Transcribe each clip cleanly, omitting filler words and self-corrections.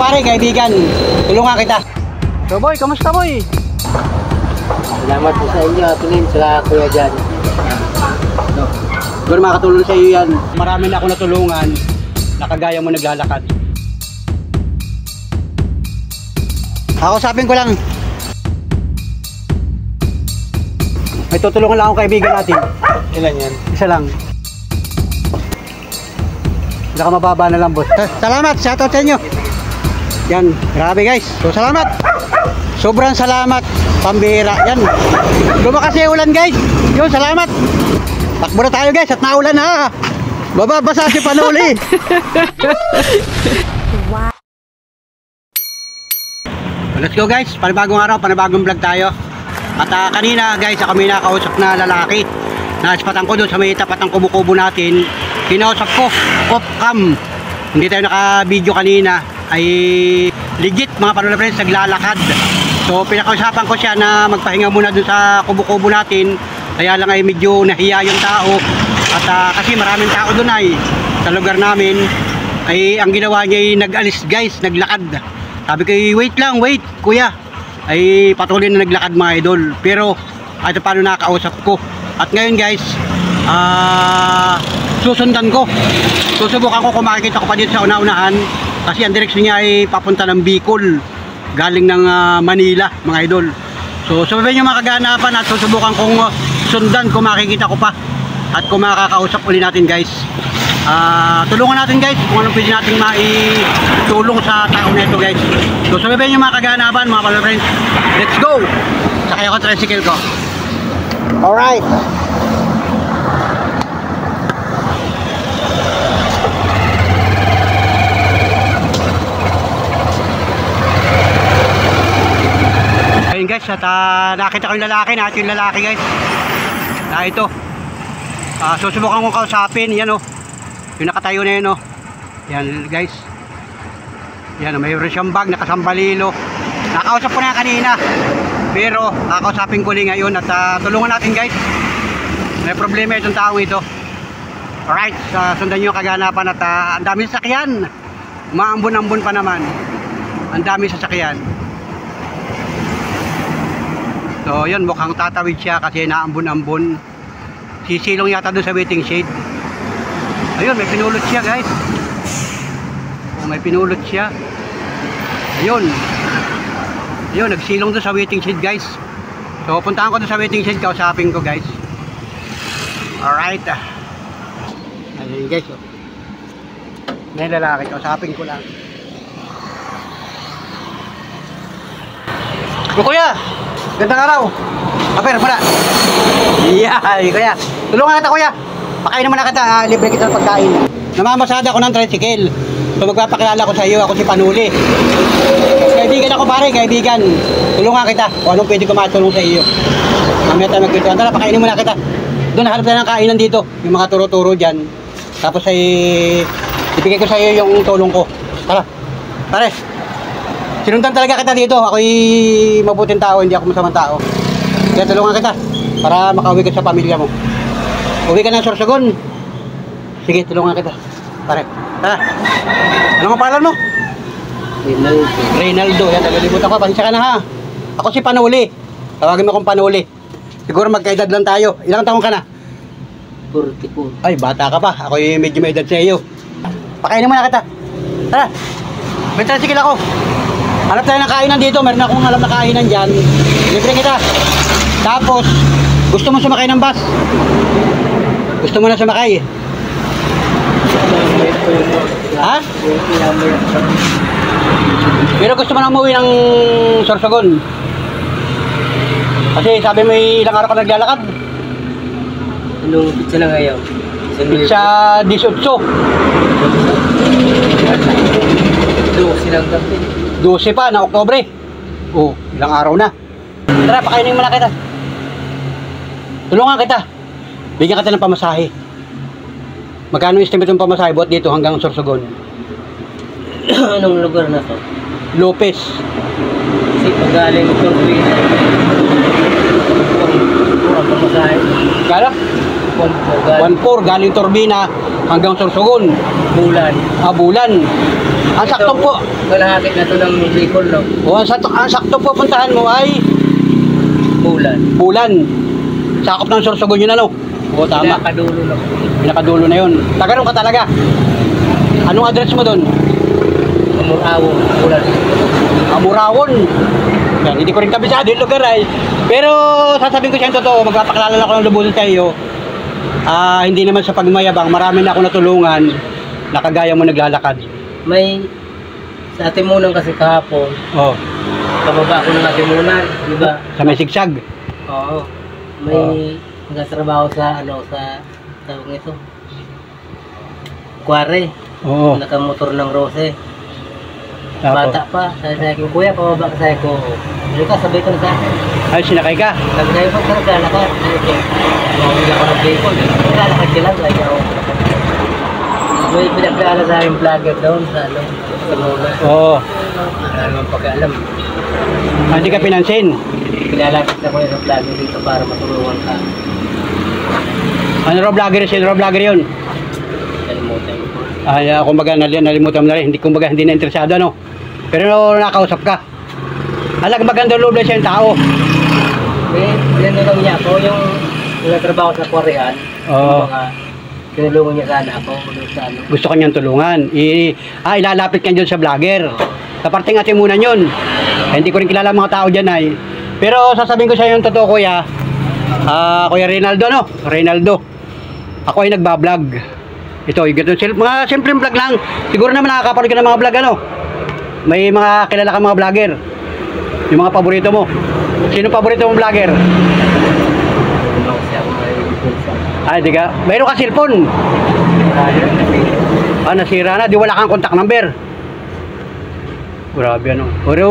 pare, kaibigan. Tulungan kita. So boy, kamusta boy? Salamat po sa inyo, Atunin, sa Kuya Jan. Siguro makatulong sa iyo yan. Marami na ako natulungan na kagaya mo naglalakad. Kausapin ko lang. May tutulungan lang ako kaibigan natin. Ilan yan? Isa lang. Baka mababa na lang boss. Salamat, shoutout sa inyo. Yan, grabe guys. So salamat. Sobrang salamat. Pambihira. Yan. Lumakas yung ulan guys. Yun, salamat. Takbo na tayo guys at naulan ha. Bababasa si Panuli. Wow. Let's go guys. Panibagong araw, panibagong vlog tayo. At kanina guys, ako may nakausap na lalaki. Naispatan ko doon sa may tapat ng kubo-kubo natin. Kinausap ko off cam. Hindi tayo naka-video kanina. Ay legit mga Panuli friends, naglalakad. So pinakausapan ko siya na magpahinga muna doon sa kubo-kubo natin. Kaya lang ay medyo nahiya yung tao. At kasi maraming tao doon ay sa lugar namin. Ay ang ginawa niya ay nag-alis guys, naglakad. Sabi ko wait lang, wait kuya. Ay patuloy na naglakad mga idol. Pero ito paano nakakausap ko. At ngayon guys, susundan ko. Susubukan ko kung makikita ko pa dito sa una-unahan. Kasi ang direksyon niya ay papunta ng Bicol. Galing ng Manila mga idol. So sabihin nyo mga kaganapan at susubukan kong sundan kung makikita ko pa. At kung makakausap ulit natin guys. Tulungan natin guys kung anong pwede natin maitulong sa tao na ito guys. So sabihin nyo mga kaganapan mga Panuli friends. Let's go! Sakay ako tricycle ko. Alright. Ayun guys, at nakita ko yung lalaki, yung lalaki guys. Na ito. Susubukan kong kausapin, yan oh. Yung nakatayo na yun oh. Yan guys. Yan oh, mayroon siyang bag, nakasambalilo. Nakausap ko na kanina. Pero kakausapin ko rin ngayon at tulungan natin guys. May problema itong tao ito. Alright, sundan nyo kaganapan at ang dami sasakyan. Maambon-ambon pa naman. Ang dami sasakyan. So yun, mukhang tatawid siya kasi naambon-ambon. Sisilong yata doon sa waiting shade. Ayun, may pinulot siya guys. May pinulot siya. Ayun. Ayun, nagsilong doon sa waiting shed guys. So puntahan ko doon sa waiting shed, kausapin ko guys. Alright. Ayun guys oh. May lalaki, kausapin ko lang. Kuya, gandang araw. Aper, muna. Yeah, kuya. Tulungan kita kuya. Pakain naman na kita, libre kita ng pagkain. Namamasada ako ng tricycle. So magpapakilala ko sa iyo, ako si Panuli. Kaibigan ako pare, kaibigan. Tulungan kita kung anong pwede ko matulong sa iyo. Mamaya tayo magkwentuhan. Tara, pakainin muna kita. Doon nahanap tayo ng kainan dito. Yung mga turo-turo dyan. Tapos ay ibigay ko sa iyo yung tulong ko. Tara, pare. Sinundan talaga kita dito. Ako'y mabuting tao, hindi ako masamang tao. Kaya tulungan kita para makauwi ka sa pamilya mo. Uwi ka ng Sorsogon. Sige, tulungan kita. Pare, tara. Ano ang pangalan mo? Reynaldo. Reynaldo. Yan, nalilimutan ko. Pansya ka na ha. Ako si Panuli. Tawagin mo akong Panuli. Siguro magkaedad lang tayo. Ilang taong ka na? 44. Ay, bata ka pa. Ako'y medyo may edad sa iyo. Pakainin mo na kita. Tara. May tricycle ako. Hanap tayo ng kainan dito. Meron akong alam na kainan dyan. Libre kita. Tapos, gusto mo sumakay ng bus? Gusto mo na sumakay? Ha? Pero gusto mo na umuwi ng Sorsogon? Kasi sabi mo ilang araw ka naglalakad? Anong pizza na ngayon? Sa 18. 12 lang gabi. 12 pa na Oktobre. Oh, ilang araw na. Tara, pakainin mo na kita. Tulungan kita. Bigyan kita ng pamasahe. Magkano estimate ng pamasahe buhat dito hanggang Sorsogon? Anong lugar na to? Lopez. Kasi pagaling Turbina. Ang pamasahe. Kala? 1-4 1-4 galing Turbina hanggang Sorsogon. Bulan. Bulan. Ang sakto po. Kalahati na ito ng Bicol, no? O, ang sakto po puntahan mo ay Bulan. Bulan. Sakop ng Sorsogon yun ano? O, tama. Pinakadulo na. Pinakadulo na yun. Taga ka talaga. Anong address mo doon? Amurawon. Bulan. Amurawon. Yan, hindi ko rin kabisado yung lugar ay. Pero sasabihin ko siya yung totoo, magpapakilala na ako ng lubusan sa iyo. Hindi naman sa pagmayabang, marami na ako natulungan na kagaya mo naglalakad. May sa Atimunan kasi kahapon, Oh, kababa ko ng Atimunan, di ba? sa may sigsag. Oo. May nagtatrabaho sa tawag nito. Kuware. Oo. Nakamotor ng Rose. Tapos, Bata pa. Sabi sa akin, kuya, pababa ka sa ko. Hindi ka, sabay ka na sa akin. ay sinakay ka. Sabi sa'yo, ba't ka naglalakad? Sabi ko, hindi ako nag-Bicol. Naglalakad ka lang, sabi ako. May pinagkala sa aking vlogger doon sa mula. Oo. Wala naman pagkaalam. Hindi ka pinansin. Pinalapit na ko yung vlogger dito para matulungan ka. Ano raw vlogger? Sino raw vlogger yun? Kalimutan ko. Kumbaga nalimutan mo na rin. Hindi na interesado ano. Pero nakausap ka. Maganda loob na siya yung tao. Pinanulong niya ako yung nagtrabaho sa Korean. Oo. Tinulungan niya sana ako. Gusto ka niyang tulungan. Ilalapit ka dyan sa vlogger. Kaparting Atimunan yun. Hindi ko rin kilala mga tao dyan ay. Pero sasabihin ko sa iyo yung totoo kuya. Kuya Reynaldo no? Reynaldo. Ako ay nagbablog. Ito, mga simpleng vlog lang. Siguro naman nakakapanood ka ng mga vlog ano. May mga kilala kang mga vlogger. Yung mga paborito mo. Sino paborito mong vlogger? Di ka? Mayroon ka cellphone. Nasira na. Di wala kang contact number. Grabe ano. Pero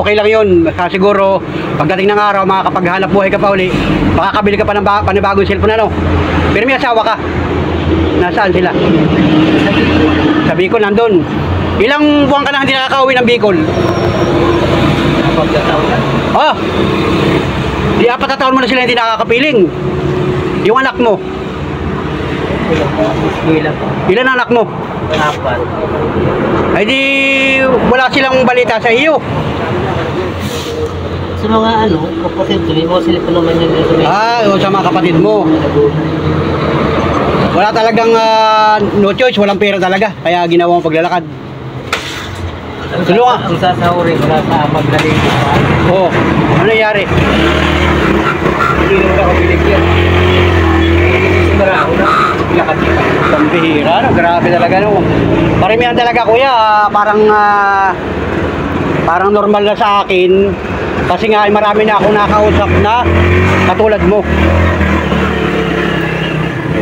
okay lang yun. Siguro, pagdating ng araw, makakapaghanap buhay ka pa uli. Makakabili ka pa ng panibagong cellphone ano. Pero may asawa ka. Nasaan sila? Sa Bicol, nandun. Ilang buwan ka na hindi nakakauwi ng Bicol? Di 4 na taon mo na sila hindi nakakapiling. Yung anak mo? Ilan anak mo? 4. Ay di wala silang balita sa iyo. Sa mga kapatid, sabi mo sila pa naman yung Sa mga kapatid mo. Wala talagang no choice, walang pera talaga. Kaya ginawa mo paglalakad. Tulungan. Ang sasahurin, wala sa magdalito. Oo. Ano nangyari? Hindi naman ako binigyan. Simara ako na. Lakad kita. Pambihira, no? Grabe talaga, no? Parimihan talaga, kuya. Parang normal na sa akin. Kasi nga, marami na akong nakausap na katulad mo.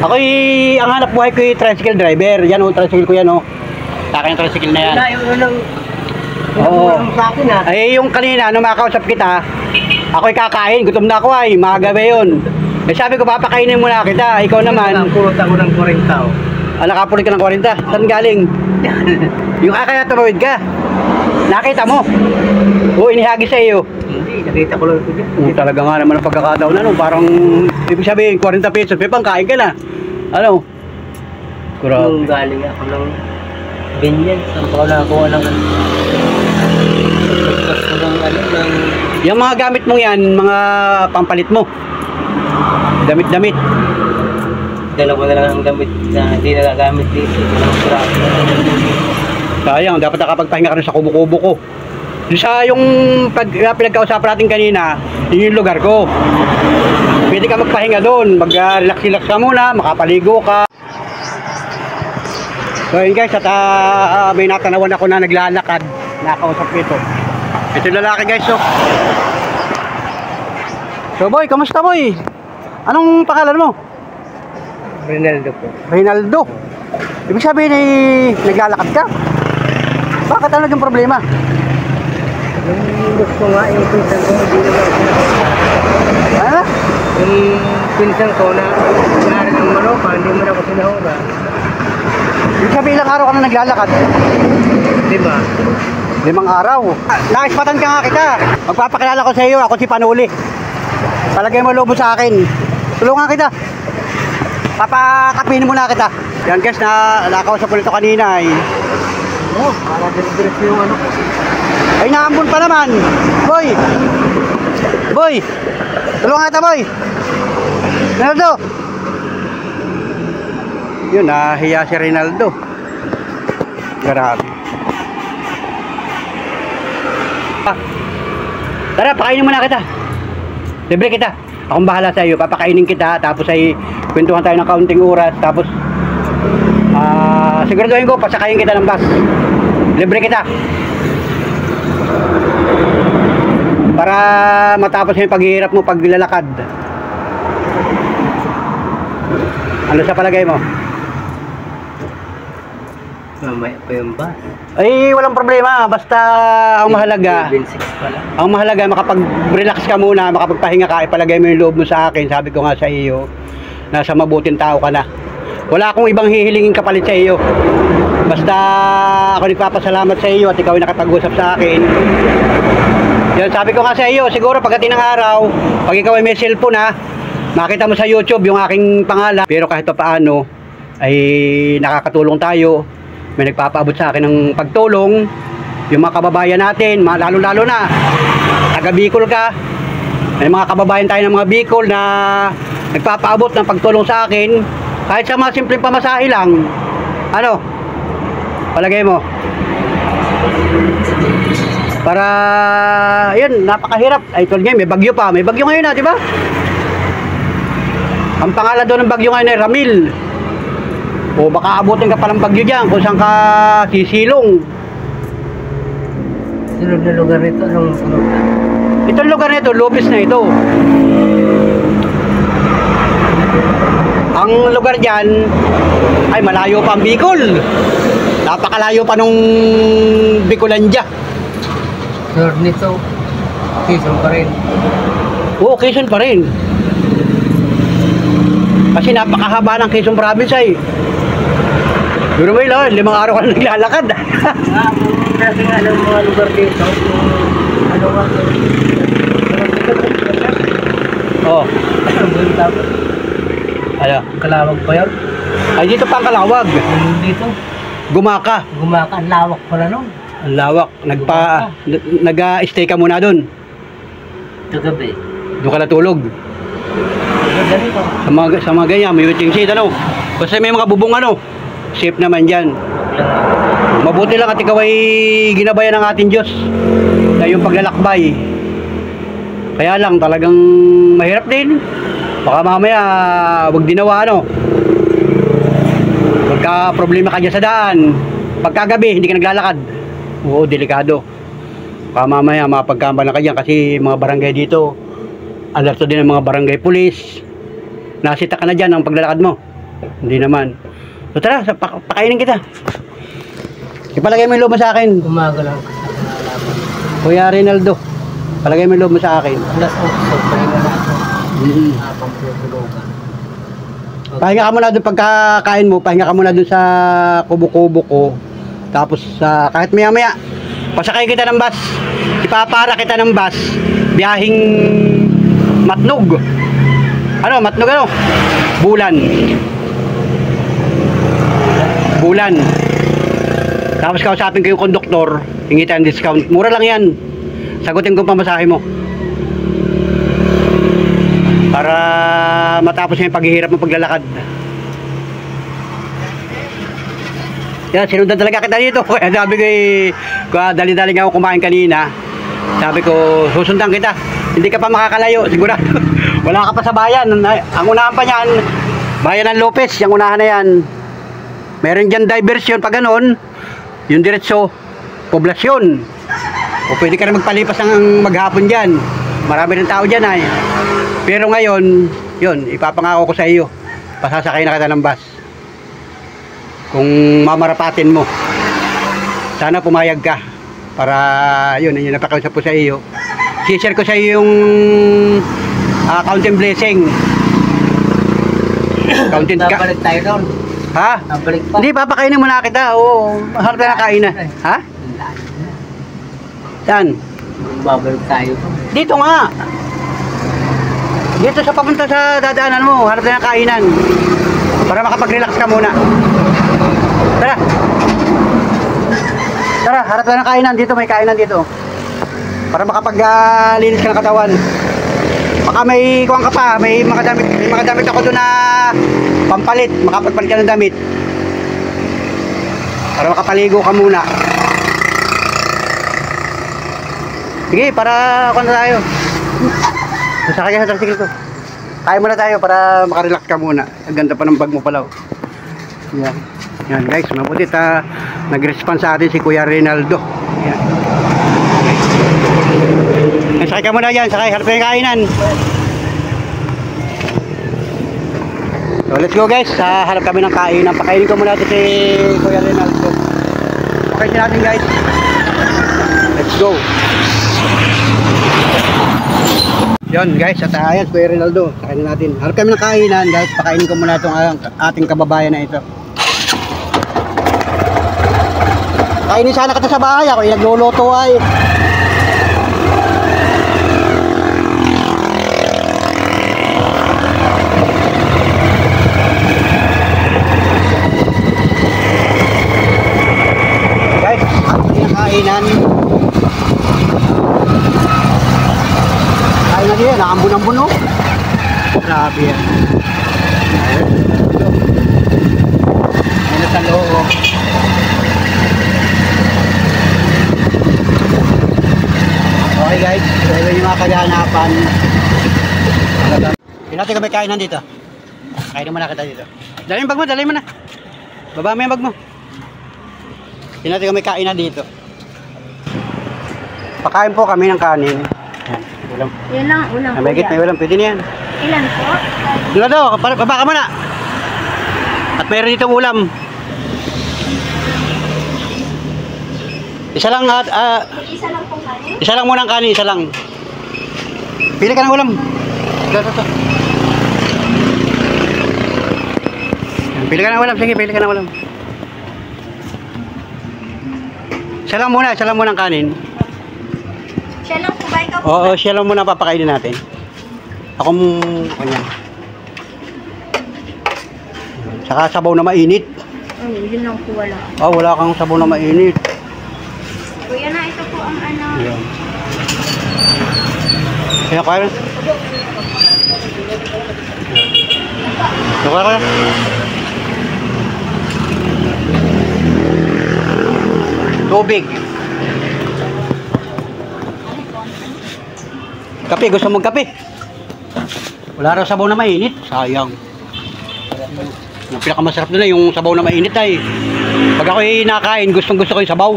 Ako'y, ang hanap buhay ko'y tricycle driver. Yan o, tricycle ko yan o. Sa akin yung tricycle na yan. Layo na lang. Oo. Sa akin ha. Ay, yung kanina, nung makausap kita, ako'y kakain. Gutom na ako ay. Magabi yun. Eh, sabi ko, papakainin muna kita. Ikaw naman. Pulot ako ng 40 tao. Nakapulit ka ng 40. Saan galing? Yung kaya tumawid ka. Nakita mo. Inihagi sa iyo. Hindi, nakita ko lang ito dyan. Talaga nga naman ang pagkakataon na, no? Parang, ibig sabihin, 40 pesos. May pangkain ka na. Ano? Nung galing ako ng Binyan, saan pa ako nakakuha ng yung mga gamit mong yan, mga pampalit mo. Damit-damit. Dalawa na lang ang damit na hindi nagagamit dito. Sayang, dapat nakapagpahinga ka rin sa kubo-kubo ko. Yung pinagkausapan natin kanina, yun yung lugar ko. Pwede ka magpahinga doon, mag-relax-relax ka muna, makapaligo ka. So yun guys, at may natanawan ako na naglalakad, nakausap ito. Ito yung lalaki guys, so. So boy, kamusta boy? Anong pangalan mo? Rinaldo po. Reynaldo. Ibig sabihin ay naglalakad ka? Bakit ano yung problema? Yung gusto nga yung pinsan ko, hindi naman sinahura. Ano? Yung pinsan ko na nangyari ng Maroka, hindi mo na ako sinahura. Ibig sabihin ilang araw ka na naglalakad? Diba? 5 araw. Naispatan ka nga kita. Magpapakilala ko sa iyo, ako si Panuli. Palagay mo lobo sa akin. Tulungan kita. Papakapinin muna kita. Yan guys, nakausap ko nito kanina ay Oo, para diretso yung ano ko. Ay, naambon pa naman. Boy! Boy! Tulungan kita, boy! Rinaldo! Yun, nahiya si Rinaldo. Grabe. Tara, pakainin mo na kita. Libre kita. Akong bahala sa iyo. Papakainin kita. Tapos ay kwentuhan tayo ng kaunting oras. Tapos siguraduhin ko, pasakayin kita ng bus. Libre kita. Para matapos yung paghihirap mo paglalakad. Ano sa palagay mo? Mamaya pa yung bus. Ay, walang problema. Basta ang mahalaga, 7:06 pala. ang mahalaga makapag-relax ka muna, makapagpahinga ka, ipalagay mo yung loob mo sa akin. Sabi ko nga sa iyo, nasa mabuting tao ka na. Wala akong ibang hihilingin kapalit sa iyo. Basta ako nagpapasalamat sa iyo at ikaw ay nakapag-usap sa akin. Yan, sabi ko nga sa iyo, siguro pagdating ng araw, pag ikaw ay may cellphone ha, makita mo sa YouTube yung aking pangalan. Pero kahit pa paano, ay nakakatulong tayo. May nagpapaabot sa akin ng pagtulong. Yung mga kababayan natin, lalo-lalo na, taga Bicol ka. May mga kababayan tayo ng mga Bicol na nagpapaabot ng pagtulong sa akin. Kahit sa mga simpleng pamasahe lang. Ano? Palagay mo? Para, yun, napakahirap. Ay, tulad ngayon, may bagyo pa. May bagyo ngayon na, di ba? Ang pangalan doon ng bagyo ngayon ay Ramil. O baka abutin ka pa ng bagyo dyan kung saan ka sisilong. Sunod na lugar nito, anong sunod na? Itong lugar nito, Lopez na ito. Ang lugar dyan ay malayo pa ang Bicol. Napakalayo pa nung Bicolandia. Sunod nito, Quezon pa rin. Oo, Quezon pa rin. Kasi napakahaba ng Quezon Province ay. Pero may lang, 5 araw ka na naglalakad. Kasi nga ng mga lugar dito, ano nga, Oh, ano? Kalawag pa yun. Ay, dito pa ang Kalawag. Dito, Gumaka. Gumaka, ang lawak pala nun. Ang lawak. Nag-stay ka muna doon. Ito gabi. Doon ka natulog. Ganito. Sa mga ganyan, may waiting seat, ano? Basta may mga bubong, ano? Safe naman dyan. Mabuti lang at ikaw ay ginabayan ng ating Diyos na yung paglalakbay. Kaya lang, talagang mahirap din. Baka mamaya, wag dinawa, ano? Pagka problema ka dyan sa daan, pagkagabi, hindi ka naglalakad. Oo, delikado. Baka mamaya, mapagkambalan ka dyan kasi mga barangay dito, alerto din ang mga barangay police. Nasita ka na dyan ang paglalakad mo. Hindi naman. So tara, pakainin kita. Ipalagay mo yung loob mo sa akin. Umaga lang kasi nalaman. Kuya Rinaldo, palagay mo yung loob mo sa akin. Alas 8, pahinga na ako. Mm-hmm. Habang tutulugan. Pahinga ka muna doon pagkakain mo, pahinga ka muna doon sa kubo-kubo ko. Tapos kahit maya-maya, pasakay kita ng bus. Ipapara kita ng bus. Biyahing Matnog. Ano, Matnog ano? Bulan. Bulan. Tapos kausapin ko yung konduktor, hingi tayo ng discount. Mura lang yan. Sagutin ko pamasahe mo. Para matapos yung paghihirap mo paglalakad. Yan, sinundan talaga kita dito. Kaya sabi ko dali-dali nga ako kumain kanina. Sabi ko, susundan kita. Hindi ka pa makakalayo, sigurado. Wala ka pa sa bayan. Ang unahan pa niyan, bayan ng Lopez, yung unahan na yan. Meron dyan diversion pa ganon. Yung diretso, poblasyon. O pwede ka na magpalipas ng maghapon dyan. Marami ng tao dyan ay. Pero ngayon, yun, ipapangako ko sa iyo. Pasasakay na kita ng bus. Kung mamarapatin mo. Sana pumayag ka. Para, yun, yung napakausap ko sa iyo. Si-share ko sa iyo yung counting blessing. Counting ka. Nabalik tayo doon. Ha? Nabalik pa. Hindi, papakainin mo na kita. Oo, harap na kain na. Ha? Saan? Babalik tayo doon. Dito nga. Dito sa papunta sa dadaanan mo, harap na kainan. Para makapag-relax ka muna. Tara. Tara, harap tayo ng kainan dito. May kainan dito. Para makapaglinis ka ng katawan. Baka may kuwang ka pa. May mga damit ako doon na pampalit. Makapagpalit ka ng damit. Para makapaligo ka muna. Sige, para ako na tayo. Sasakay ka sa tricycle ko. Kaya muna tayo para makarelax ka muna. Ang ganda pa ng bag mo pala. Yan. Yan guys, mabuti nag-response sa atin si Kuya Rinaldo. Yan. Sakay ka muna yan, sakay, harap na yung kainan. So let's go guys, harap kami ng kainan. Pakainin ko muna ito si Kuya Rinaldo. Pakainin natin guys. Let's go. Yan guys, at ayan Kuya Rinaldo, pakainin natin. Harap kami ng kainan guys, pakainin ko muna itong ating kababayan na ito. Kainin sana kita sa bahay, ako yung nagluluto ay. Guys, ating kainan. Kainan din, nakambun-ambun no? Grabe yan. Ano sa loob? Okay guys, so ito yung mga kaganapan. Pinati kami kainan dito. Kainin mo na kita dito. Dali yung bag mo, dali mo na. Baba mo yung bag mo. Pinati kami kainan dito. Pakain po kami ng kanin. Yan, ulam. Yan lang, ulam May may ulam, pwede na yan. Ilan po? Dula daw, baba ka muna. At mayroon dito ulam. Isa lang at Isa lang pong kanin? isa lang muna ang kanin, isa lang. Pili ka ng ulam. Ito. Pili ka ng ulam, sige, pili ka ng ulam. Isa lang muna ang kanin. Siya lang po ba? Ikaw po Oo, siya lang muna papakainin natin. Ako kanyan. Saka sabaw na mainit. Yun lang po wala. Wala kang sabaw na mainit. Kuya na, ito po ang ano. Yan. Kaya kaya. Kaya. Tubig. Kape, gusto mong kape? Wala raw sabaw na mainit. Sayang. Ang pinakamasarap doon na yung sabaw na mainit ay. Pag ako'y nakain, gusto ko yung sabaw.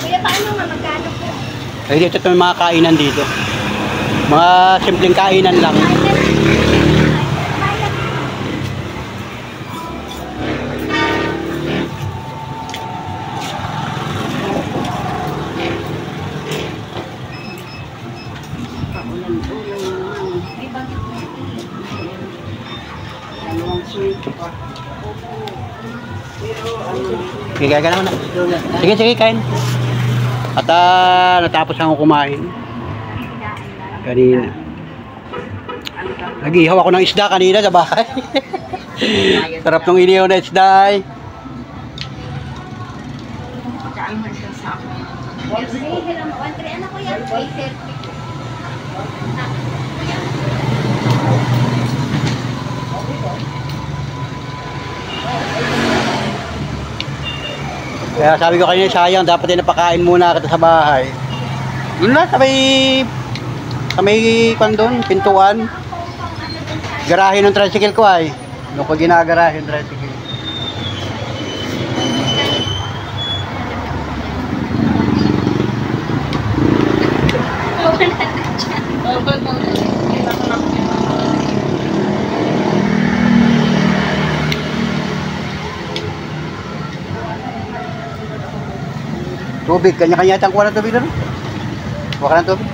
Kuya, paano nga magkano po? Ay, dito ito yung mga kainan dito. Mga simpleng kainan lang. Sige, kaya ka naman na. Sige, kain. At natapos ako kumain. Kanina. Nag-ihaw ako ng isda kanina sa bahay. Sarap nung inihaw na isda ay. Ano ko yan? 8:30. Kaya sabi ko kanina sayang, dapat din napakain muna kita sa bahay. Yun lang, sa may kwan doon, pintuan. Garahe ng tricycle ko ay. Doon ko ginagarahe yung tricycle. Tubig, kanya-kanya yata ang kuha ng tubig doon. Kuha ka ng tubig.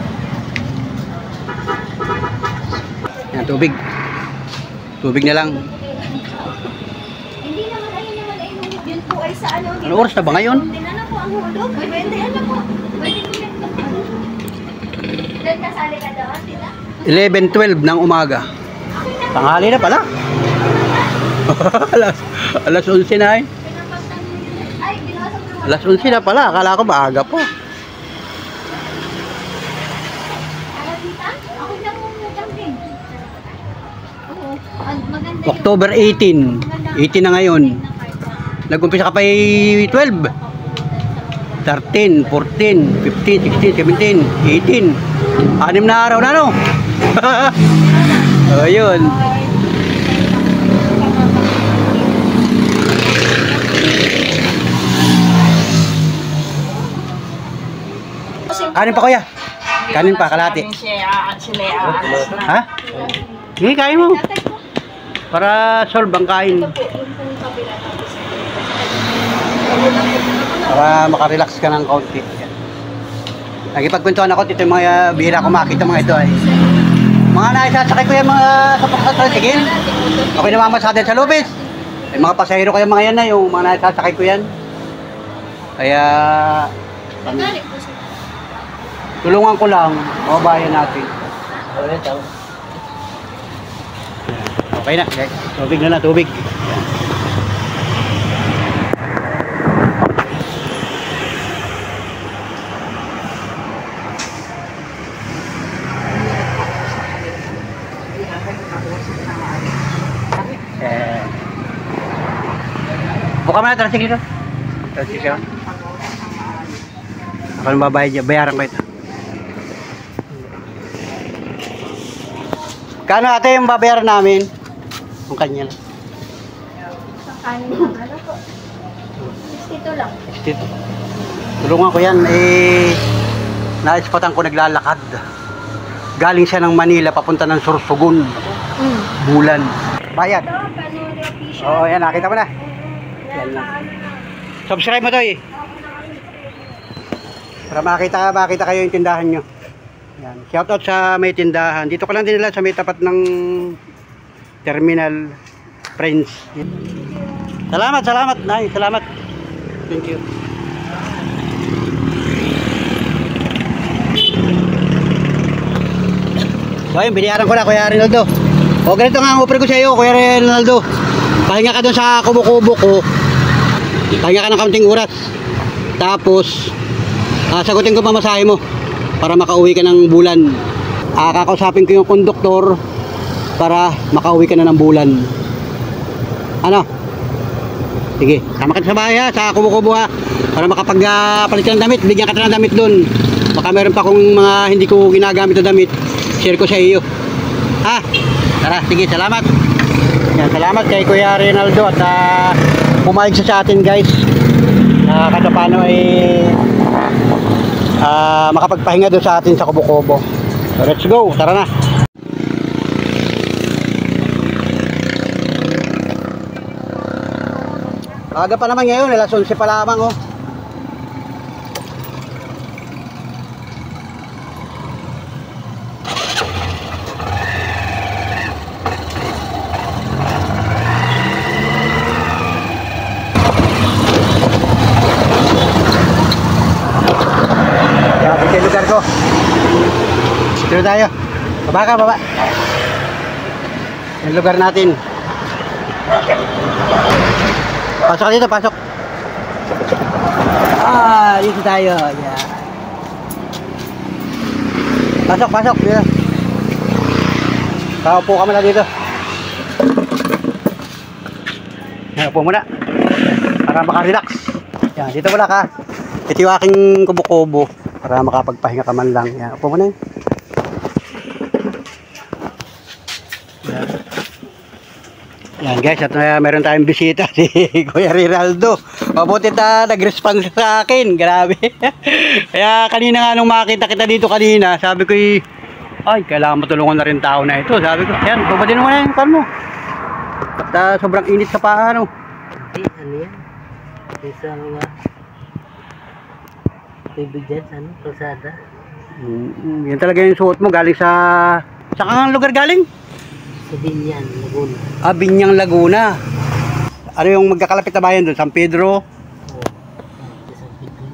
Yan, tubig. Tubig na lang. Hindi naman, ayun naman, yun po ay sa ano. Ano oras na ba ngayon? Ano po ang hulog? Pwede, ano po? Pwede ko yan. Doon kasali ka doon, tita? 11:12 ng umaga. Tanghali na pala. alas 11 na eh. Ay, binasa ko naman. Alas 11 na pala. Akala ko maaga pa. Alatita? Ako lang mong camping. Oo. Maganda yun. October 18. 18 na ngayon. Nag-umpisa ka pa 12. 13, 14, 15, 16, 17, 18. 6 na araw na, no? O, yun. Kanin pa, kuya. Kanin pa, kalahati. Ha? Sige, kain mo. Para solve ang kain. Para makarelax ka ng kaunti. Nagipagkwentuhan ako dito yung mga bihira ko makita mga ito ay. Mga naisasakay ko yung mga sa tricycle. Okay namamasada sa lubis. Ay mga pasahero ko yung mga yan na yung mga naisasakay ko yan. Kaya tulungan ko lang kababayan natin. Okay na, tubig na lang, tubig. Buka mo na, tricycle ko. Tricycle. Ako nang babayad dyan, bayaran ko ito. Kano ate yung babayaran namin? Yung kanya lang. Kanin lang. Ano po? 62 lang. Tulungan ko yan, naispatan ko naglalakad. Galing siya ng Manila, papunta ng Sorsogon. Bulan. Bayad. Oo, yan, nakita mo na. Yan lang. Subscribe mo to eh. Para makita kayo yung tindahan nyo. Yan. Shoutout sa may tindahan. Dito ko lang din nila sa may tapat ng Terminal Friends. Salamat. Nay, salamat. Thank you. So ayun, biniyaran ko na Kuya Rinaldo. O ganito nga ang offer ko sa iyo Kuya Rinaldo. Pahinga ka doon sa kubo-kubo ko. Pahinga ka ng kaunting oras. Tapos sagutin ko pamasahe mo para makauwi ka ng bulan. Kakausapin ko yung konduktor para makauwi ka na ng bulan. Ano? Sige, sama ka sa bahay ha, sa kubo-kubo ha. Para makapagpalit ka ng damit, bigyan ka ng damit doon. Baka meron pa akong mga hindi ko ginagamit na damit, share ko sa iyo. Ha? Tara, sige, salamat. Yan, salamat kay Kuya Rinaldo at pumayag sa atin guys. Kahit paano ay makapagpahinga doon sa atin sa kubo-kubo. So, let's go, tara na. Aga pa naman ngayon, alas 11 pa lamang oh. Yan, ito yung lugar ko. Dito tayo. Baba ka, baba. Yung lugar natin. Pasok ka dito, pasok. Dito tayo. Yeah. Pasok. Dito. Paupo ka muna dito. Yan, upo muna. Para makarelax. Yan, dito muna ka. Ito yung aking kubo-kubo. Para makapagpahinga ka man lang. Yan, upo muna yun. Yan guys, at meron tayong bisita si Kuya Rinaldo. Mabuti na nag-response sa akin. Grabe. Kaya kanina nga nung makita kita dito kanina, sabi ko ay, kailangan matulungan na rin tao na ito. Sabi ko, yan, babadin mo na yung pan mo. At sobrang init sa paa, ano. Ano yan? Isa mga tubig dyan, ano? Kalsada. Yan talaga yung suot mo. Galing sa... Saan ang lugar galing? Sa Binyan, Laguna. Binyang Laguna. Ano yung magkakalapit na bayan doon? San Pedro? San Pedro.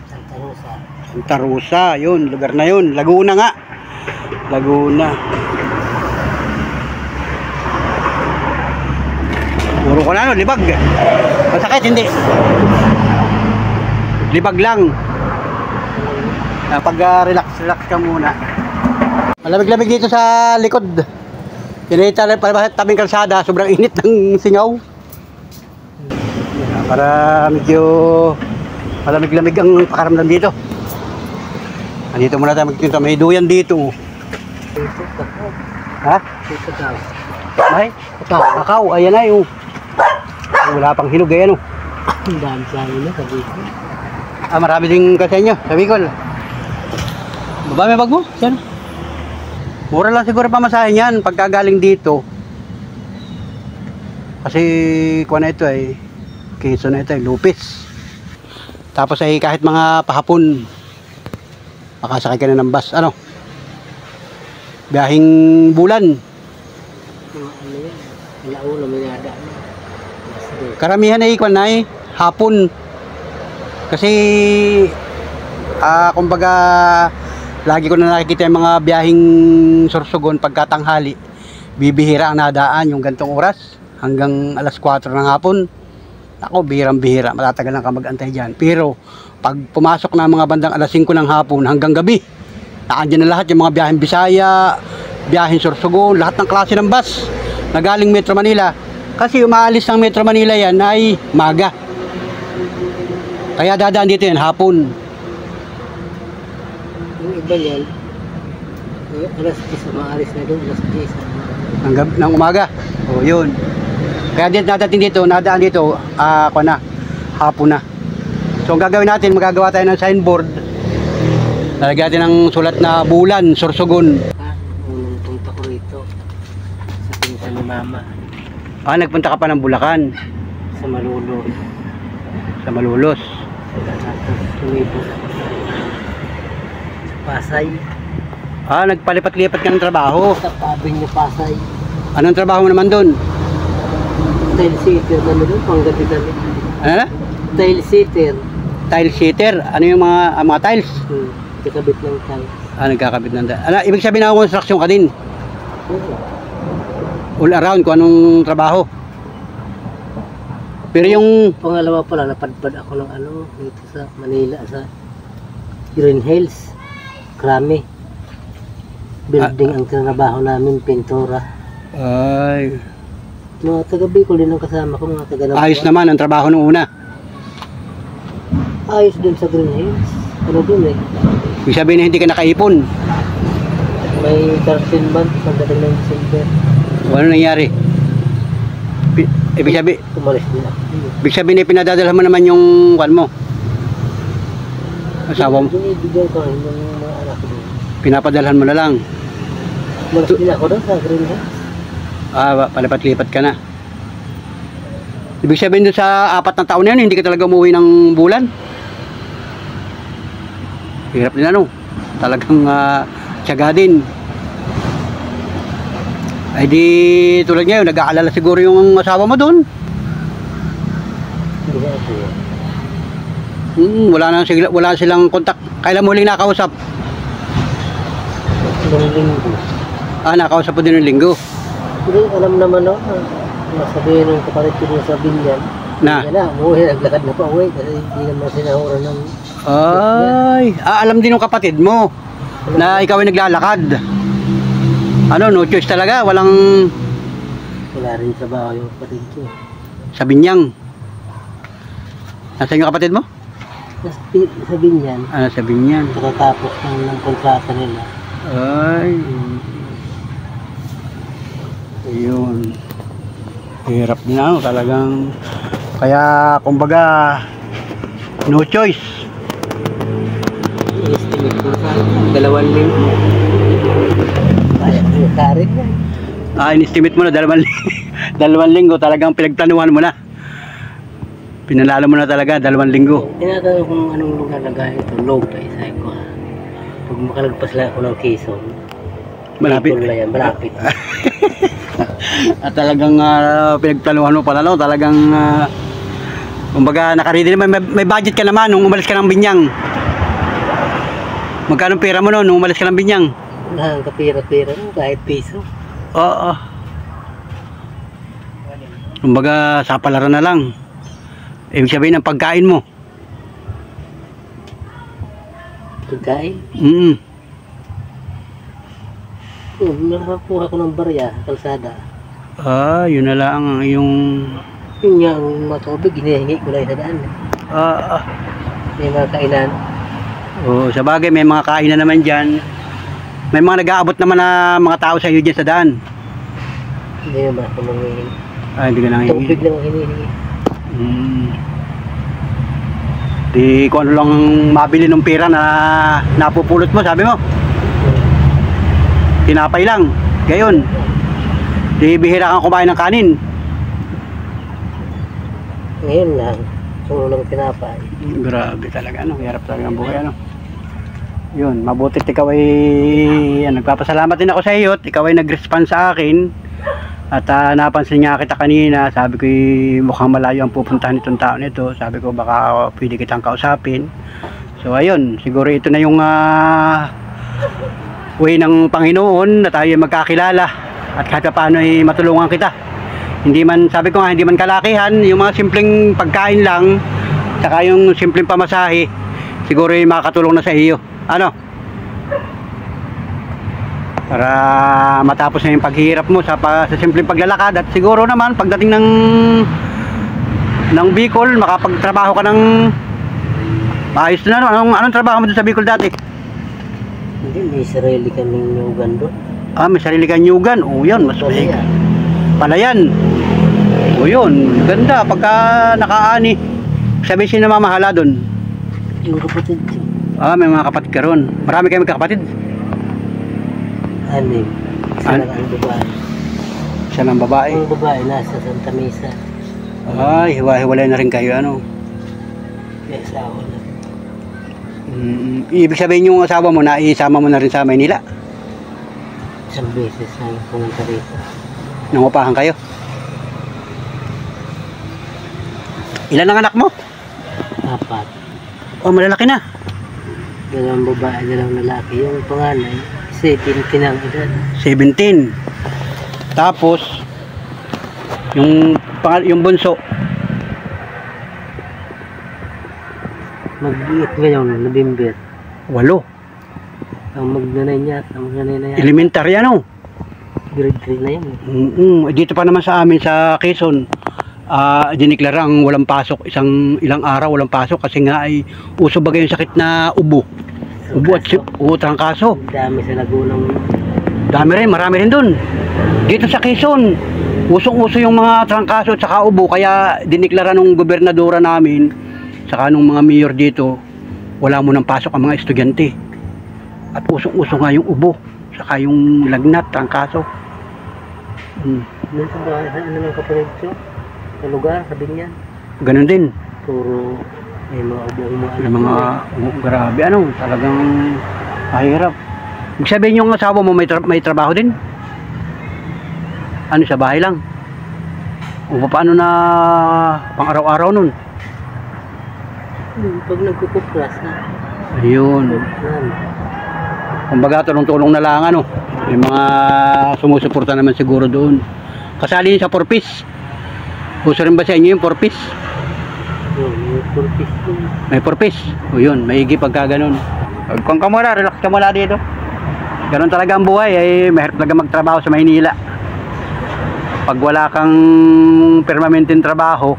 Santa Rosa. Santa Rosa, yun, lugar na yun. Laguna nga. Laguna. Puro ko na ano, libag. Masakit, hindi. Libag lang. Pag relax ka muna. Malamig-lamig dito sa likod. Pinita lang para tabing kalsada, sobrang init ng singaw. Para medyo malamig-lamig ang pakaramdam dito. Andito muna tayo magtinta. May duyan dito. Ito, kakao. Ha? Ito, kakao. Ay, kakao. Ayan na yung. Wala pang hinog, ayan o. Ang dami sa amin na, sabi ko. Marami din kasi inyo, sa Bicol. Baba may bag mo? Yan. Mura lang siguro pamasahin yan pagka galing dito. Kasi kuha na ito ay Quezon na ito ay Lupis. Tapos ay kahit mga pahapon makasakay ka na ng bus. Ano? Biyahing bulan. Ano yan? Alauna, may nada. Karamihan ay kuha na ay hapon. Kasi kumbaga lagi ko na nakikita yung mga biyaheng Sorsogon pagkatanghali. Bibihira ang nadaan yung gantong oras hanggang alas 4 ng hapon. Ako, bihirang-bihira. Matatagal lang ka mag-antay dyan. Pero pag pumasok na mga bandang alas 5 ng hapon hanggang gabi, naandyan na lahat yung mga biyaheng Bisaya, biyaheng Sorsogon, lahat ng klase ng bus na galing Metro Manila. Kasi umaalis ng Metro Manila yan ay maga. Kaya dadaan dito yan hapon. Yung iba yan, alas 10 maalis na doon, alas 10. Ng umaga. O yun. Kaya dito nadating dito, nadaan dito, hapon na. So ang gagawin natin, magagawa tayo ng signboard. Lalagyan natin ng sulat na Bulan, Sorsogon. Unang punta ko rito, sa pinsan ni Mama, Nagpunta ka pa ng Bulacan. sa Malulos. Sa Malulos. Tapos tumipos ako sa Pasay. Nagpalipat-lipat ka ng trabaho. Sa pabing ni Pasay. Anong trabaho mo naman doon? Tile sitter kami doon, panggabi kami. Ano na? Tile sitter. Tile sitter. Ano yung mga tiles? Kakabit ng tile. Nagkakabit ng tiles. Ibig sabihin na construction ka din? Oo. All around kung anong trabaho. Pero yung Pangalawa pala, napadpad ako ng dito sa Manila, sa Green Hills, Krami. Building ang trabaho namin, pintura. ay, Mga taga-Bicol din ang kasama ko, mga taga-Nabuan. ayos naman ang trabaho nung una. Ayos din sa Green Hills. Ano dun eh? Ibig sabihin na hindi ka nakaipon. May 13 months pagdating ng December. Ano nangyari? Ibig sabihin, Tumalis din ako. ibig sabihin pinadadala mo naman yung kwan mo. Asawa mo. Binibigyan ko rin yung mga anak ko doon. Pinapadalhan mo na lang. Tumalis din ako doon sa Green Hills. Palipat-lipat ka na. Ibig sabihin doon sa 4 na taon na yun, hindi ka talaga umuwi ng bulan. Hirap din ano. Talagang tiyaga din. Ay di tulad ngayon, nag-aalala siguro yung asawa mo doon. Hindi na ako. Wala silang kontak. Kailan mo huling nakausap? Ilang linggo. Nakausap po din ng linggo. Hindi, alam naman ako. Masabihin ng kapalit ko sa Binyan. Na? Hindi na, umuwi, naglakad na pa uwi. Kasi hindi naman sinahuran ng... Alam din ng kapatid mo na ikaw ay naglalakad. No choice talaga, walang Wala rin trabaho yung kapatid ko. sa Binyang. Nasaan yung kapatid mo? Sa Binyan, Sa Binyang. katatapos ng kontrata nila. Ay. Ayun. Hirap din talagang. Kaya kumbaga no choice. I-estimate ko sa 2 linggo. Kaya ko yung karin yan. In-estimate mo na 2 linggo talagang pinagplanuhan mo na. Pinalala mo na talaga 2 linggo. Tinatanong kung anong lugar na gaya ito. Low tayo sa ko. Pag makalagpas lang ako ng Quezon, Malapit. Bicol na yan, malapit. At talagang pinagplanuhan mo pala, no? Talagang kumbaga nakaready naman, may budget ka naman nung umalis ka ng Binyang. Magkano pera mo noon nung umalis ka ng Binyang? Ang kapira-pira no, kahit piso. Oo. Kumbaga, sa palaran na lang. Ibig sabihin ng pagkain mo. Pagkain. Nakakuha ko ng barya, kalsada. Yun na lang yung... Yun nga, ang matubig, hinihingi ko lang sa daan. May mga kainan. Sa bagay, may mga kainan naman dyan. May mga nag-aabot naman na mga tao sa iyo dyan sa daan. Hindi naman ako manghihingi. Hindi ka nanghihingi. Tubig lang ang hinihingi. Di kung ano lang mabili ng pera na napupulot mo, sabi mo. Tinapay lang. Gayon. Di bihira kang kumain ng kanin. Ngayon lang, sumulang tinapay. Grabe talaga, ano, hirap talaga ang buhay, ano. Yun, mabutit ikaw ay nagpapasalamat din ako sa iyo at ikaw ay nag-response sa akin. At napansin nga kita kanina, sabi ko mukhang malayo ang pupuntahan nitong taon nito. Sabi ko baka pwede kitang kausapin. So ayun, siguro ito na yung way ng Panginoon na tayo magkakilala at kahit paano ay matulungan kita. Hindi man, sabi ko nga, hindi man kalakihan, yung mga simpleng pagkain lang, saka yung simpleng pamasahe, siguro ay makakatulong na sa iyo. Ano? Para matapos na yung paghihirap mo sa simpleng paglalakad at siguro naman pagdating ng Bicol, makapagtrabaho ka ng maayos na. Anong trabaho mo dun sa Bicol dati? Hindi, may sarili kaming nyugan doon. May sarili kang nyugan. Yan, mas may palayan. Yun, ganda pagka nakaani. Sabi siya na mamahala doon. Yung kapatid ko. May mga kapatid ka ron. Marami kayo magkakapatid? Anim. Isa lang ang babae. Siya ng babae. Ang babae nasa Santa Mesa. Hiwa-hiwalay na rin kayo, ano? May asawa na. Ibig sabihin yung asawa mo na isama mo na rin sa Maynila? Isang beses na yung pumunta rito. Nangupahan kayo? Ilan ang anak mo? 4. Malalaki na. 2 babae, 2 lalaki. Yung panganay, 17 ang edad. 17. Tapos yung bunso Mag-iit ngayon, November. 8. Ang magnanay niya, yan. Elementary, ano? Grade 3 na yan. Dito pa naman sa amin sa Quezon, diniklarang walang pasok, ilang araw walang pasok kasi nga ay uso bagay yung sakit na ubo. Ubo at trangkaso. Dami sa Lagunang. Marami rin dun. Dito sa Quezon, usong-uso yung mga trangkaso at saka ubo, kaya diniklara nung gobernadora namin, saka nung mga mayor dito, wala mo nang pasok ang mga estudyante. At usong-uso nga yung ubo, saka yung lagnat, trangkaso. Doon sa bahay, ano ng kapatid ko? Sa lugar, sabi niya. Ganun din. Puro may mga ubo-umaan. Yung mga grabe, ano, talagang mahirap. Ibig sabihin yung asawa mo may trabaho din? Ano, sa bahay lang? O paano na pang araw-araw nun? Pag nagkukupras na. Ayun. Kumbaga tulong-tulong na lang, ano. May mga sumusuporta naman siguro doon. Kasali yun sa 4-piece. Gusto rin ba sa inyo yung 4-piece? May 4-piece din. May 4-piece. O yun, maigi pagka ganun. Kung ka muna, relax ka muna dito. Ganun talaga ang buhay, mahirap talaga magtrabaho sa Maynila. Pag wala kang permanenteng trabaho,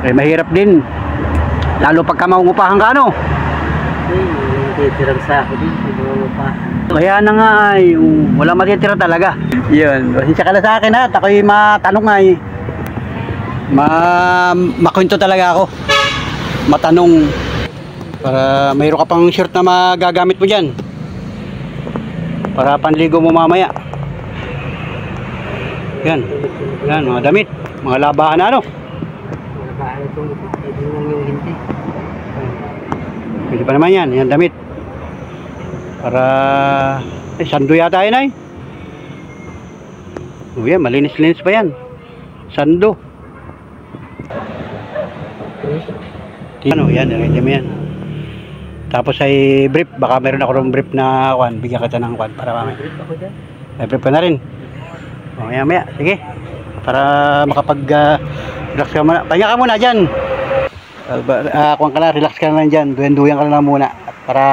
mahirap din. Lalo pagka mangungupahan ka, ano? Titirang sa ako din, mangungupahan. Kaya na nga wala matitira talaga. Yun, pasensya ka na sa akin, at ako'y matanong nga makwento talaga ako. Matanong. Para mayroon ka pang shirt na magagamit mo dyan. Para panligo mo mamaya. Yan, mga damit. Mga labahan na, ano? Mga bahay itong pwede lang yung hindi. Pwede pa naman yan damit. Para sando yata yun, ay. Yan, malinis-linis pa yan. Sando. Ano, yan, ready mo yan. Tapos ay brief, baka meron ako ng brief na kwan, bigyan kita ng kwan para mamaya. Ako dyan. May brief ka na rin. O, maya, sige. Para makapag-relax ka muna. Pahinga ka muna dyan. Kwan ka na, relax ka na lang dyan. Duyan ka na muna. Para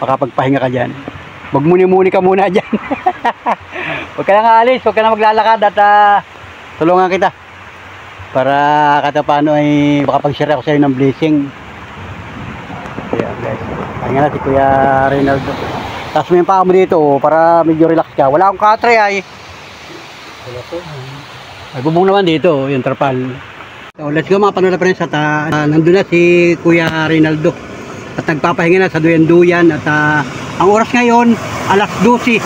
makapagpahinga ka dyan. Magmuni-muni ka muna dyan. Huwag ka na aalis, huwag ka na maglalakad at tulungan kita. Para kada paano ay makapag-share ako sa iyo ng blessing. Yeah, guys. Pahinga na si Kuya Reynaldo. Tapos may paa mo dito para medyo relax ka. Wala akong katre ay. Wala po. Ay bubong naman dito, yung trapal. So, let's go mga panola friends at nandun na si Kuya Reynaldo. At nagpapahinga na sa duyan-duyan at ang oras ngayon alas 12:08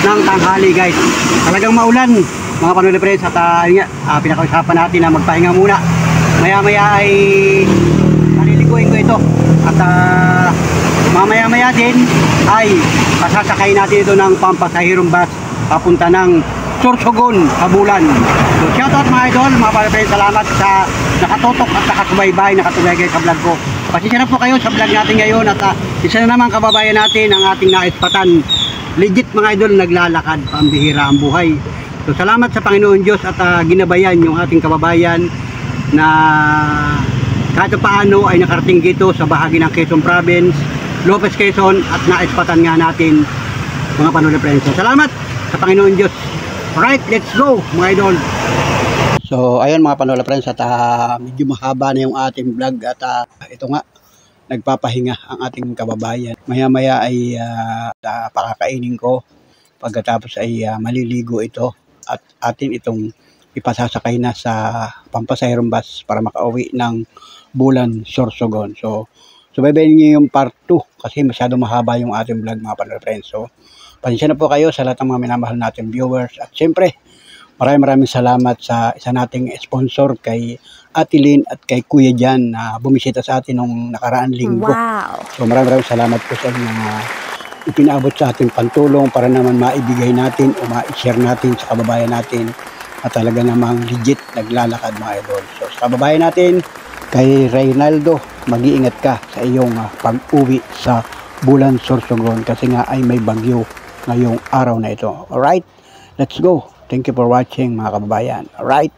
ng tanghali guys. Talagang maulan mga panola friends at pinakausapan natin na magpahinga muna. Maya-maya ay paliliguin ko ito. At mamaya-maya din ay pasasakay natin ito ng pampasahirong bus papunta ng Sorsogon, Habulan. So shoutout mga idol, mga pala-friends, salamat sa nakatutok at nakasubaybay, nakatubay sa vlog ko. Pasensya na po kayo sa vlog natin ngayon at isa na naman kababayan natin ang ating naispatan. Legit mga idol, naglalakad, pambihira ang buhay. So salamat sa Panginoon Diyos at ginabayan yung ating kababayan na kahit paano ay nakarating dito sa bahagi ng Quezon Province, Lopez Quezon at naispatan nga natin mga panola friends. So, salamat sa Panginoon Diyos. Alright, let's go mga idol. So ayun mga panola friends at medyo mahaba na yung ating vlog at ito nga nagpapahinga ang ating kababayan. Maya maya ay pakakainin ko, pagkatapos ay maliligo ito at atin itong ipasasakay na sa pampasahirong bus para makauwi ng Bulan, Sorsogon. So baybayin niyo yung part 2 kasi masyado mahaba yung ating vlog mga panola friends. So pasensya na po kayo sa lahat ng mga minamahal natin viewers. At siyempre, maraming salamat sa isa nating sponsor kay Ate Lynn at kay Kuya Jan na bumisita sa atin nung nakaraang linggo. Wow! So maraming salamat po sa inyo na ipinaabot sa ating pantulong para naman maibigay natin o ma-share natin sa kababayan natin at talaga namang legit naglalakad mga idol. So sa kababayan natin, kay Reynaldo, mag-iingat ka sa iyong pag-uwi sa Bulan, Sorsogon kasi nga ay may bagyo ngayong araw na ito. Alright, let's go. Thank you for watching mga kababayan. Alright.